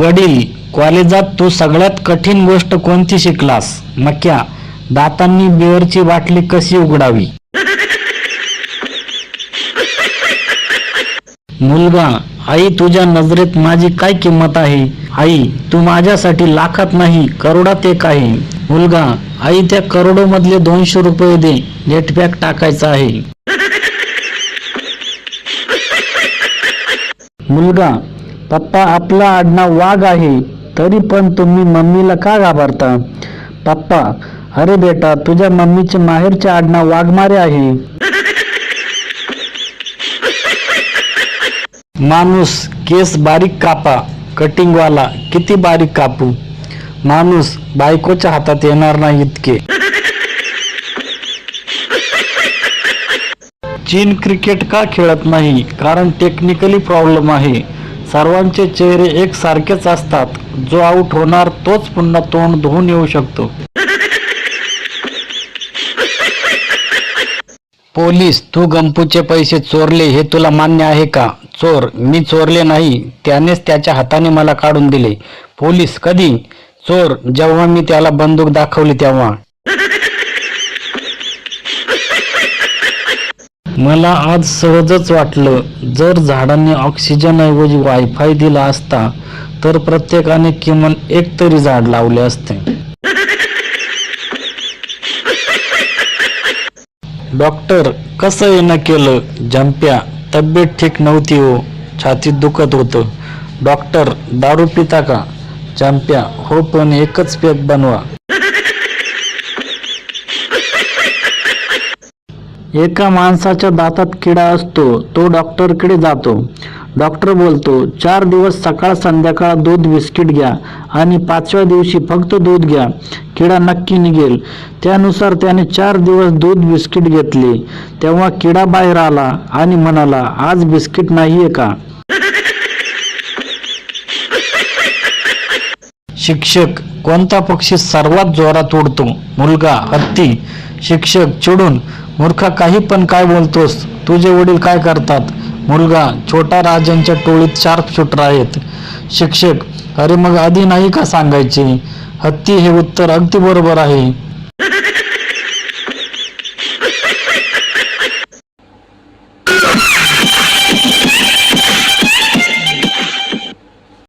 वडील, कॉलेजात तू सगळ्यात कठीण गोष्ट कोणती शिकलास? मक्या, दातांनी बिअरची बाटली कशी उघडावी. मुलगा, आई तुझ्या नजरेत माझी काय किंमत आहे? आई, तू माझ्यासाठी लाखात नाही करोडात एक आहे. मुलगा, आई त्या करोडो मधले 200 रुपये दे, नेटपॅक टाकायचा आहे. मुलगा, पप्पा आपला आडनाव वाघ आहे, तरी पण तुम्ही मम्मीला का घाबरता? पप्पा, अरे बेटा तुझ्या मम्मीचे माहेरचे आडनाव वाघमारे आहे. माणूस, केस बारीक कापा, कटिंगवाला, किती बारीक कापू? माणूस, बायकोच्या हातात येणार नाही इतके. चीन क्रिकेट का खेळत नाही? कारण टेक्निकली प्रॉब्लेम आहे. सर्वांचे चेहरे एक सारखेच असतात. जो आउट होणार तोच पुन्हा तोंड धुवून येऊ शकतो. पोलीस, तू गंपूचे पैसे चोरले हे तुला मान्य आहे का? चोर, मी चोरले नाही, त्यानेच त्याच्या हाताने मला काढून दिले. पोलीस, कधी? चोर, जेव्हा मी त्याला बंदूक दाखवली तेव्हा. मला आज सहजच वाटलं, जर झाडांनी ऑक्सिजन ऐवजी वायफाय दिला असता तर प्रत्येकाने किमान एक तरी झाड लावले असते. डॉक्टर, कसं येणं केलं? जंप्या, तब्येत ठीक नव्हती हो, छातीत दुखत होतं. डॉक्टर, दारू पिता का? जंप्या, हो पण एकच पॅक बनवा. एका माणसाच्या दातात किडा असतो, तो डॉक्टरकडे जातो. डॉक्टर बोलतो, 4 दिवस सकाळ संध्याकाळ दूध बिस्किट घ्या आणि 5व्या दिवशी फक्त दूध घ्या, किडा नक्की निघेल. त्यानुसार त्याने 4 दिवस दूध बिस्किट घेतले. तेव्हा किडा बाहेर आला आणि म्हणाला, आज बिस्किट नाहीये का? शिक्षक, कोणता पक्षी सर्वात जोरात उडतो? मुलगा, हत्ती. शिक्षक चिडून, मूर्खा काही पण काय बोलतोस? तुझे वडील काय करतात? मुलगा, छोटा राजांच्या टोळीत शार्प शूटर आहेत. शिक्षक, अरे मग आधी नाही का सांगायचे? हत्ती, हे उत्तर अगदी बरोबर आहे.